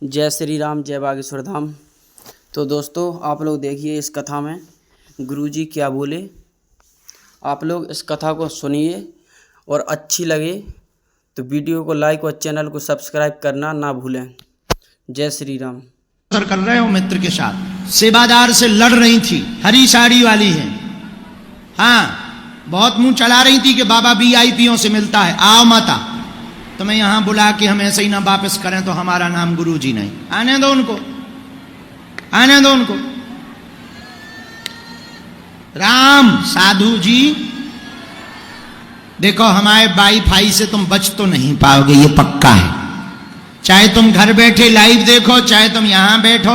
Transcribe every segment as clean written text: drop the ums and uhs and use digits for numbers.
जय श्री राम, जय बागेश्वर धाम। तो दोस्तों, आप लोग देखिए इस कथा में गुरुजी क्या बोले। आप लोग इस कथा को सुनिए और अच्छी लगे तो वीडियो को लाइक और चैनल को सब्सक्राइब करना ना भूलें। जय श्री राम। कर रहे हो मित्र के साथ, सेवादार से लड़ रही थी, हरी साड़ी वाली है। हाँ, बहुत मुंह चला रही थी कि बाबा वीआईपीओ से मिलता है, आओ माता तुम्हें यहां बुला के हम ऐसे ही ना वापस करें तो हमारा नाम गुरुजी नहीं। आने दो उनको, आने दो उनको। राम साधु जी देखो, हमारे वाईफाई से तुम बच तो नहीं पाओगे, ये पक्का है। चाहे तुम घर बैठे लाइव देखो, चाहे तुम यहां बैठो,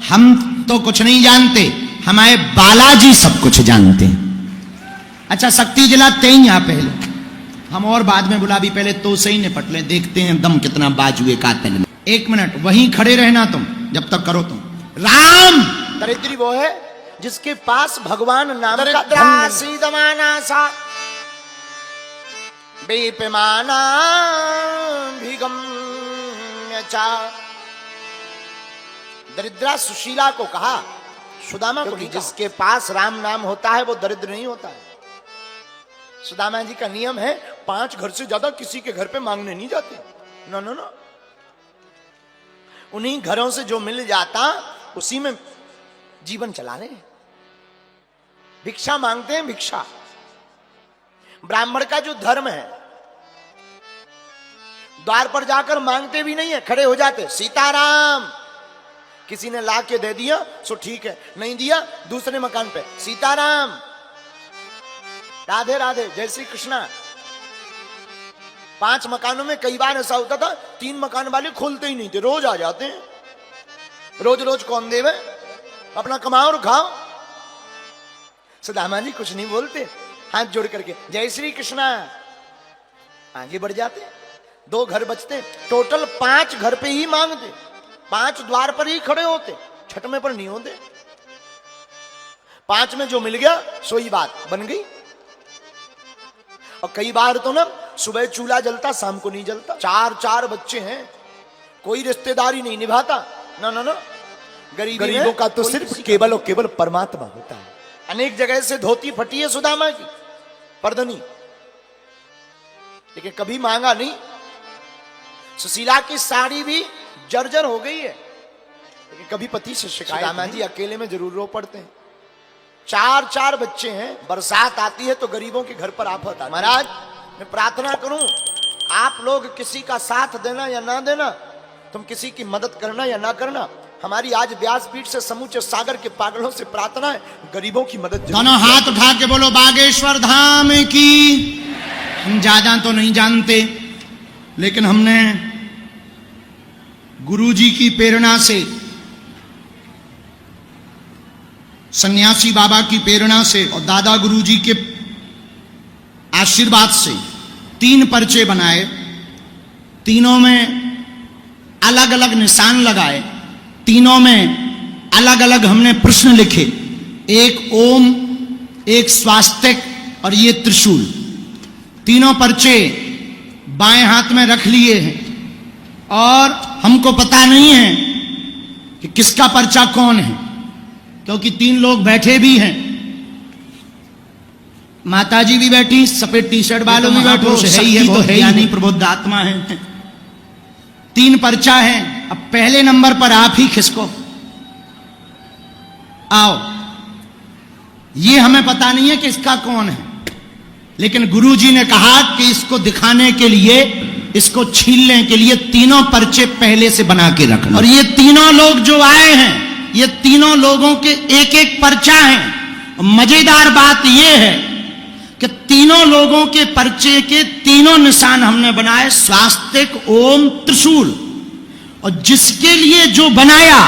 हम तो कुछ नहीं जानते, हमारे बालाजी सब कुछ जानते हैं। अच्छा, शक्ति जलाते ही यहां पहले, हम और बाद में गुलाबी, पहले तो सही निपट ले, देखते हैं दम कितना बाजुए कातिल में। 1 मिनट वहीं खड़े रहना तुम, जब तक करो तुम। राम दरिद्री वो है जिसके पास भगवान नाम का धन दमाना सा बेपमाना भिगम्य चा। दरिद्रा सुशीला को कहा, सुदामा को, जिसके पास राम नाम होता है वो दरिद्र नहीं होता है। सुदामा जी का नियम है 5 घर से ज्यादा किसी के घर पे मांगने नहीं जाते। नो नो नो, उन्हीं घरों से जो मिल जाता उसी में जीवन चला रहे हैं। भिक्षा मांगते हैं, भिक्षा। ब्राह्मण का जो धर्म है, द्वार पर जाकर मांगते भी नहीं है, खड़े हो जाते, सीताराम। किसी ने ला के दे दिया सो ठीक है, नहीं दिया दूसरे मकान पे सीताराम, राधे राधे, जय श्री कृष्णा। 5 मकानों में कई बार ऐसा होता था 3 मकान वाले खोलते ही नहीं थे, रोज आ जाते हैं। रोज रोज कौन देवे, अपना कमाओ और खाओ। सुदामा जी कुछ नहीं बोलते, हाथ जोड़ करके जय श्री कृष्णा, आगे बढ़ जाते। 2 घर बचते, टोटल 5 घर पे ही मांगते, 5 द्वार पर ही खड़े होते, 6वें पर नहीं होते। 5 में जो मिल गया सोई बात बन गई। और कई बार तो ना सुबह चूल्हा जलता, शाम को नहीं जलता। 4 बच्चे हैं, कोई रिश्तेदारी नहीं निभाता। ना ना ना, गरीबों का तो सिर्फ केवल और केवल परमात्मा होता है। अनेक जगह से धोती फटी है सुदामा की, पर्दनी, लेकिन कभी मांगा नहीं। सुशीला की साड़ी भी जर्जर हो गई है, लेकिन कभी पति से शिकायत। सुदामा जी अकेले में जरूर रो पड़ते हैं। 4 बच्चे हैं, बरसात आती है तो गरीबों के घर पर आफत आती है। महाराज मैं प्रार्थना करूं, आप लोग किसी का साथ देना या ना देना, तुम किसी की मदद करना या ना करना, हमारी आज व्यासपीठ से समूचे सागर के पागलों से प्रार्थना है, गरीबों की मदद। दोनों हाथ उठा के बोलो बागेश्वर धाम की। हम ज्यादा तो नहीं जानते, लेकिन हमने गुरुजी की प्रेरणा से, सन्यासी बाबा की प्रेरणा से और दादा गुरुजी के आशीर्वाद से 3 पर्चे बनाए। तीनों में अलग अलग निशान लगाए, तीनों में अलग अलग हमने प्रश्न लिखे। एक ओम, एक स्वास्तिक और ये त्रिशूल। तीनों पर्चे बाएं हाथ में रख लिए हैं और हमको पता नहीं है कि किसका पर्चा कौन है, क्योंकि 3 लोग बैठे भी हैं। माताजी भी बैठी, सफेद टी-शर्ट वालों भी बैठो, सही है, तो है यानी प्रबुद्ध आत्मा है। 3 पर्चा है। अब पहले नंबर पर आप ही खिसको, आओ। ये हमें पता नहीं है कि इसका कौन है, लेकिन गुरुजी ने कहा कि इसको दिखाने के लिए, इसको छीलने के लिए 3 पर्चे पहले से बना के रखना। और ये 3 लोग जो आए हैं, ये 3 लोगों के एक पर्चा है। मजेदार बात यह है कि 3 लोगों के पर्चे के 3 निशान हमने बनाए, स्वास्तिक, ओम, त्रिशूल। और जिसके लिए जो बनाया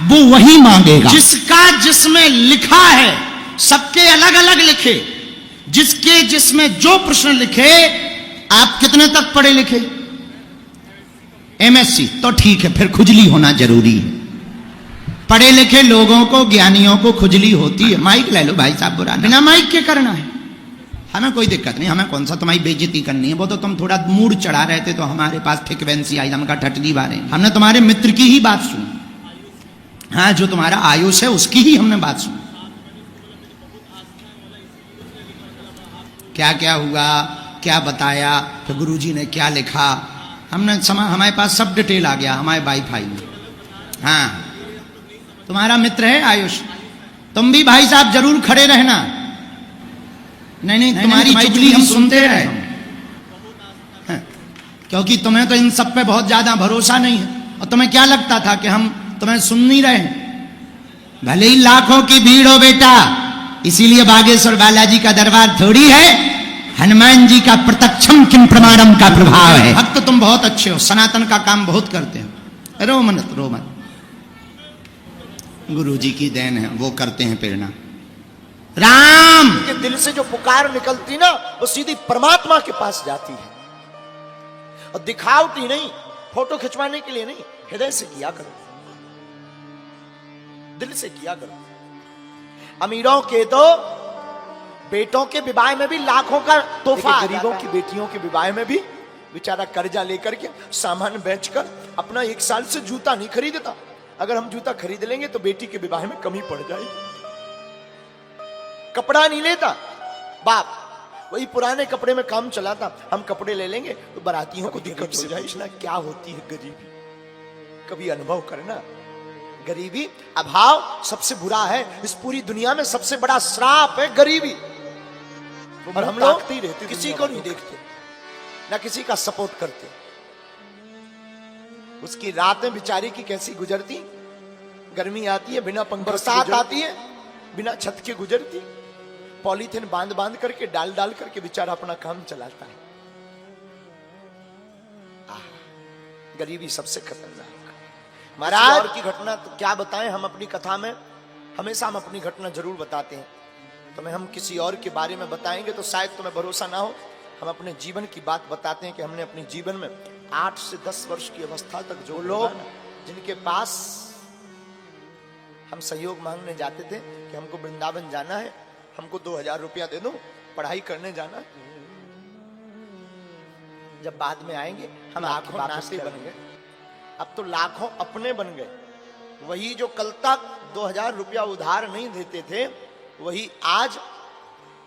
वो वही मांगेगा। जिसका जिसमें लिखा है, सबके अलग अलग लिखे, जिसके जिसमें जो प्रश्न लिखे। आप कितने तक पढ़े लिखे? MSc, तो ठीक है, फिर खुजली होना जरूरी है। पढ़े लिखे लोगों को, ज्ञानियों को खुजली होती है। माइक ले लो भाई साहब, बुरा बिना माइक के करना है। हमें कोई दिक्कत नहीं, हमें कौन सा तुम्हारी बेइज्जती करनी है। वो तो तुम थोड़ा मूड चढ़ा रहे थे तो हमारे पास फ्रिक्वेंसी आई, हम का ठटली बारे हमने तुम्हारे मित्र की ही बात सुनी। हाँ, जो तुम्हारा आयुष है उसकी ही हमने बात सुनी। क्या क्या हुआ, क्या बताया, तो गुरुजी ने क्या लिखा, हमने हमारे पास सब डिटेल आ गया हमारे वाईफाई में। हाँ, तुम्हारा मित्र है आयुष, तुम भी भाई साहब जरूर खड़े रहना। नहीं, तुम्हारी चुगली हम सुनते रहे, क्योंकि तुम्हें तो इन सब पे बहुत ज्यादा भरोसा नहीं है। और तुम्हें क्या लगता था कि हम तुम्हें सुन नहीं रहे? भले ही लाखों की भीड़ हो बेटा, इसीलिए बागेश्वर बालाजी का दरबार थोड़ी है, हनुमान जी का प्रत्यक्षम किम प्रमाणम का प्रभाव है। भक्त तुम बहुत अच्छे हो, सनातन का काम बहुत करते हो। रो मत, गुरु जी की देन है, वो करते हैं प्रेरणा। राम के दिल से जो पुकार निकलती ना, वो सीधी परमात्मा के पास जाती है। और दिखावटी नहीं, फोटो खिंचवाने के लिए नहीं, हृदय से किया करो, दिल से किया करो। अमीरों के तो बेटों के विवाह में भी लाखों का तोहफा, गरीबों की बेटियों के विवाह में भी बेचारा कर्जा लेकर के सामान बेचकर अपना 1 साल से जूता नहीं खरीदता। अगर हम जूता खरीद लेंगे तो बेटी के विवाह में कमी पड़ जाएगी। कपड़ा नहीं लेता बाप, वही पुराने कपड़े में काम चलाता। हम कपड़े ले लेंगे तो बारातियों को दिक्कत हो जाएगी। क्या होती है गरीबी, कभी अनुभव करना। गरीबी, अभाव सबसे बुरा है। इस पूरी दुनिया में सबसे बड़ा श्राप है गरीबी। और हम लोग किसी को नहीं देखते, ना किसी का सपोर्ट करते। उसकी रातें बेचारी की कैसी गुजरती, गर्मी आती है बिना पंखे, बरसात आती है बिना छत के गुजरती, पॉलीथिन बांध करके डाल करके बेचारा अपना काम चलाता है। गरीबी सबसे खतरनाक। महाराज की घटना तो क्या बताएं, हम अपनी कथा में हमेशा हम अपनी घटना जरूर बताते हैं। तुम्हें हम किसी और के बारे में बताएंगे तो शायद तुम्हें भरोसा ना हो। हम अपने जीवन की बात बताते हैं कि हमने अपने जीवन में 8 से 10 वर्ष की अवस्था तक जो लोग जिनके पास हम सहयोग मांगने जाते थे कि हमको वृंदावन जाना है, हमको 2000 रुपया दे दो, पढ़ाई करने जाना है, जब बाद में आएंगे हम लाखों नाते बन गए। अब तो लाखों अपने बन गए। वही जो कल तक 2000 रुपया उधार नहीं देते थे, वही आज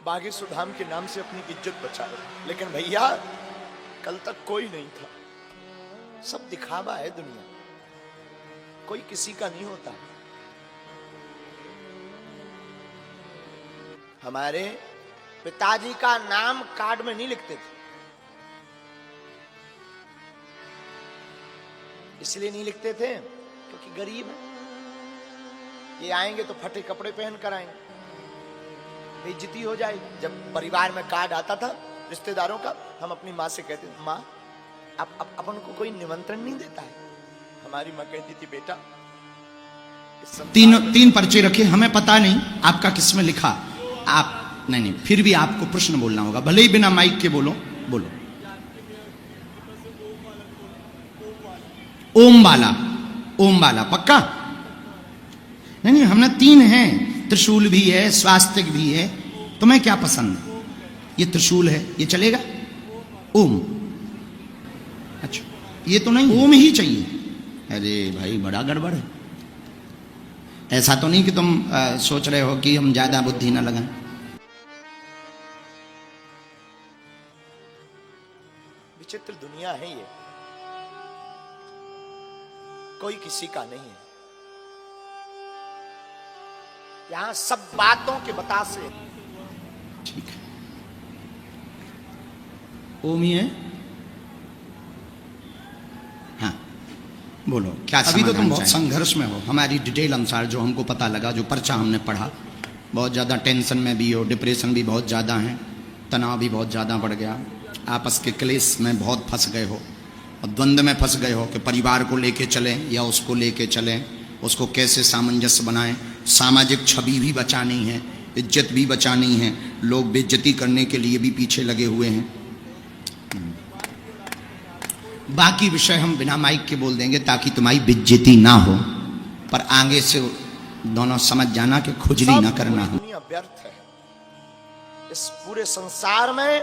बागेश्वर धाम के नाम से अपनी इज्जत बचा रहे। लेकिन भैया कल तक कोई नहीं था, सब दिखावा है दुनिया, कोई किसी का नहीं होता। हमारे पिताजी का नाम कार्ड में नहीं लिखते थे, इसलिए नहीं लिखते थे क्योंकि गरीब है। ये आएंगे तो फटे कपड़े पहन कर आएंगे, बेइज्जती हो जाएगी। जब परिवार में कार्ड आता था रिश्तेदारों का, हम अपनी माँ से कहते थे, माँ अब अपन को कोई निमंत्रण नहीं देता है। हमारी माँ कहती थी, बेटा तीन पर्चे रखे, हमें पता नहीं आपका किसमें लिखा। आप नहीं, फिर भी आपको प्रश्न बोलना होगा, भले ही बिना माइक के बोलो। ओम वाला पक्का? नहीं, हमने 3 हैं, त्रिशूल भी है, स्वास्तिक भी है। तुम्हें क्या पसंद है? ये त्रिशूल है, ये चलेगा? ओम, अच्छा ये तो नहीं, ओम ही चाहिए। अरे भाई बड़ा गड़बड़ है। ऐसा तो नहीं कि तुम सोच रहे हो कि हम ज्यादा बुद्धि ना लगाएं। विचित्र दुनिया है ये, कोई किसी का नहीं है। यहां सब बातों के बतासे। ठीक है, ओम ही है। हाँ बोलो क्या? अभी तो तुम बहुत संघर्ष में हो। हमारी डिटेल अनुसार जो हमको पता लगा, जो पर्चा हमने पढ़ा, बहुत ज़्यादा टेंशन में भी हो, डिप्रेशन भी बहुत ज़्यादा है, तनाव भी बहुत ज़्यादा बढ़ गया, आपस के क्लेश में बहुत फंस गए हो और द्वंद्व में फंस गए हो कि परिवार को लेके चलें या उसको लेके चलें, उसको कैसे सामंजस्य बनाएं। सामाजिक छवि भी बचानी है, इज्जत भी बचानी है, लोग बेइज्जती करने के लिए भी पीछे लगे हुए हैं। बाकी विषय हम बिना माइक के बोल देंगे ताकि तुम्हारी बेइज्जती ना हो, पर आगे से दोनों समझ जाना कि खुजली ना करना हो। दुनिया व्यर्थ है, इस पूरे संसार में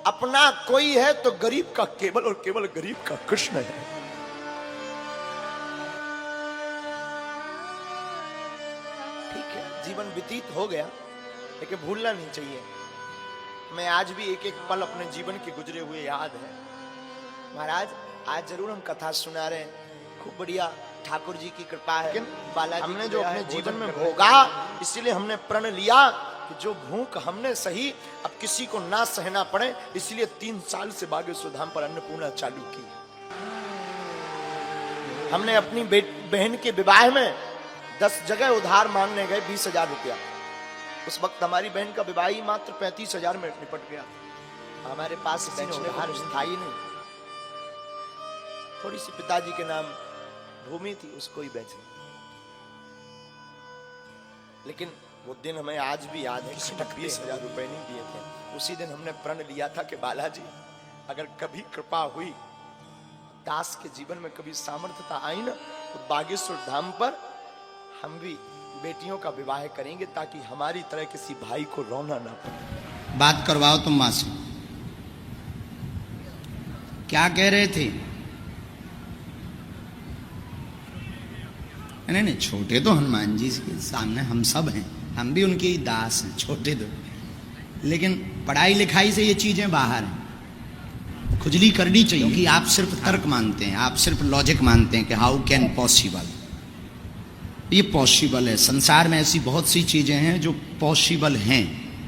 अपना कोई है तो गरीब का केवल और केवल गरीब का कृष्ण है। ठीक है, जीवन व्यतीत हो गया, लेकिन भूलना नहीं चाहिए। मैं आज भी एक एक पल अपने जीवन के गुजरे हुए याद है। महाराज आज जरूर हम कथा सुना रहे हैं, खूब बढ़िया, ठाकुर जी की कृपा है। बालाजी हमने जो अपने जीवन में भोगा, इसीलिए हमने प्रण लिया कि जो भूख हमने सही, अब किसी को ना सहना पड़े, इसलिए 3 साल से बागेश्वर धाम पर अन्नपूर्णा चालू की। हमने अपनी बहन के विवाह में 10 जगह उधार मांगने गए 20,000 रुपया। उस वक्त हमारी बहन का विवाह ही मात्र 35,000 में निपट गया। हमारे पास उधार स्थायी नहीं, थोड़ी सी पिताजी के नाम भूमि थी, उसको ही बेच ली। लेकिन वो दिन हमें आज भी याद है कि 20,000 रुपए नहीं दिए थे। उसी दिन हमने प्रण लिया था कि बालाजी अगर कभी कृपा हुई, दास के जीवन में कभी सामर्थ्यता आई ना, तो बागेश्वर धाम पर हम भी बेटियों का विवाह करेंगे, ताकि हमारी तरह किसी भाई को रोना ना पड़े। बात करवाओ तुम मां से। क्या कह रहे थे? नहीं, छोटे तो हनुमान जी के सामने हम सब हैं, हम भी उनके ही दास हैं, छोटे तो। लेकिन पढ़ाई लिखाई से ये चीजें बाहर हैं। खुजली करनी चाहिए कि आप सिर्फ तर्क मानते हैं, आप सिर्फ लॉजिक मानते हैं कि हाउ कैन पॉसिबल। ये पॉसिबल है। संसार में ऐसी बहुत सी चीजें हैं जो पॉसिबल हैं,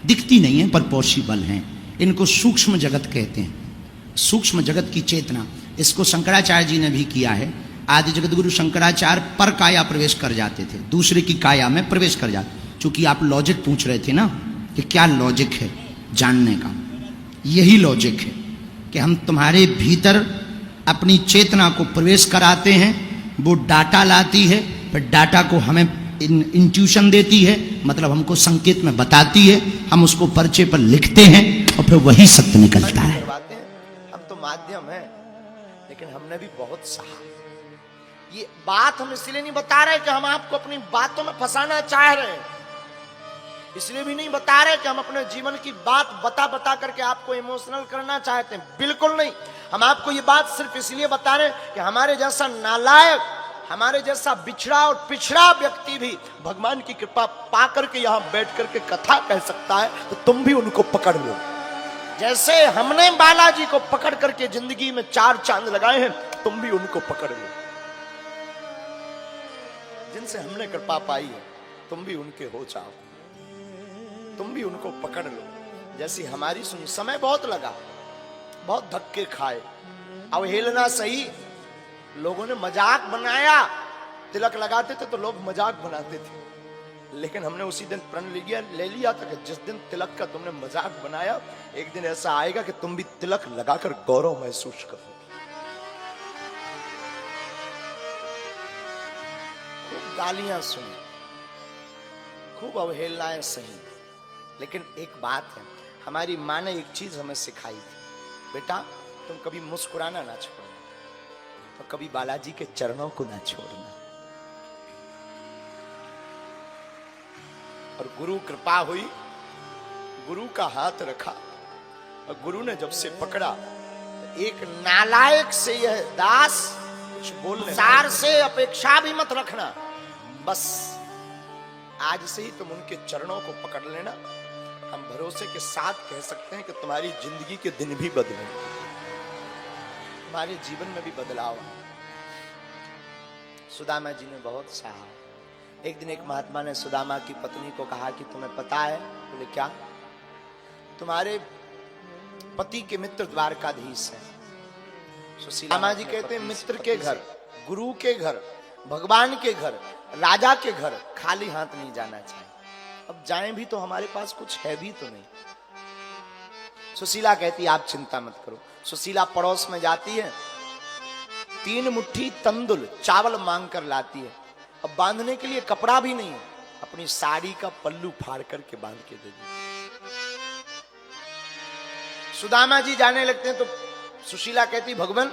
दिखती नहीं है पर पॉसिबल हैं। इनको सूक्ष्म जगत कहते हैं, सूक्ष्म जगत की चेतना। इसको शंकराचार्य जी ने भी किया है। आदि जगत गुरु शंकराचार्य पर काया प्रवेश कर जाते थे, दूसरे की काया में प्रवेश कर जाते। चूंकि आप लॉजिक पूछ रहे थे ना कि क्या लॉजिक है जानने का, यही लॉजिक है कि हम तुम्हारे भीतर अपनी चेतना को प्रवेश कराते हैं, वो डाटा लाती है, फिर डाटा को हमें इंट्यूशन देती है, मतलब हमको संकेत में बताती है, हम उसको पर्चे पर लिखते हैं और फिर वही सत्य निकलता है। हम तो माध्यम हैं, लेकिन हमने भी बहुत सहा। ये बात हम इसलिए नहीं बता रहे कि हम आपको अपनी बातों में फंसाना चाह रहे हैं, इसलिए भी नहीं बता रहे कि हम अपने जीवन की बात बता बता करके आपको इमोशनल करना चाहते हैं, बिल्कुल नहीं। हम आपको ये बात सिर्फ इसलिए बता रहे हैं कि हमारे जैसा नालायक, हमारे जैसा बिछड़ा और पिछड़ा व्यक्ति भी भगवान की कृपा पा करके यहां बैठ करके कथा कह सकता है, तो तुम भी उनको पकड़ लो। जैसे हमने बालाजी को पकड़ करके जिंदगी में 4 चांद लगाए हैं, तुम भी उनको पकड़ लो। जिनसे हमने कृपा पाई है, तुम भी उनके हो जाओ, तुम भी उनको पकड़ लो। जैसी हमारी सुनी, समय बहुत लगा, बहुत धक्के खाए, अवहेलना सही, लोगों ने मजाक बनाया। तिलक लगाते थे तो लोग मजाक बनाते थे, लेकिन हमने उसी दिन प्रण ले लिया था कि जिस दिन तिलक का तुमने मजाक बनाया, एक दिन ऐसा आएगा कि तुम भी तिलक लगाकर गौरव महसूस करो। खूब गालियां सुनी, खूब अवहेलनाएं सही, लेकिन एक बात है, हमारी माँ ने एक चीज हमें सिखाई थी, बेटा तुम कभी मुस्कुराना ना छोड़ना, तो कभी बालाजी के चरणों को ना छोड़ना। और गुरु कृपा हुई, गुरु का हाथ रखा, और गुरु ने जब से पकड़ा, तो एक नालायक से यह दास कुछ बोलने, सार से अपेक्षा भी मत रखना, बस आज से ही तुम उनके चरणों को पकड़ लेना। हम भरोसे के साथ कह सकते हैं कि तुम्हारी जिंदगी के दिन भी बदले, तुम्हारे जीवन में भी बदलाव। सुदामा जी ने बहुत सहा। एक दिन एक महात्मा ने सुदामा की पत्नी को कहा कि तुम्हें पता है? बोले क्या? तुम्हारे पति के मित्र द्वारकाधीश हैं। सुदामा जी कहते हैं मित्र के घर, गुरु के घर, भगवान के घर, राजा के घर खाली हाथ नहीं जाना चाहिए। अब जाएं भी तो हमारे पास कुछ है भी तो नहीं। सुशीला कहती आप चिंता मत करो। सुशीला पड़ोस में जाती है, 3 मुट्ठी तंदुल चावल मांग कर लाती है, अब बांधने के लिए कपड़ा भी नहीं है, अपनी साड़ी का पल्लू फाड़ करके बांध के दे दी। सुदामा जी जाने लगते हैं तो सुशीला कहती भगवान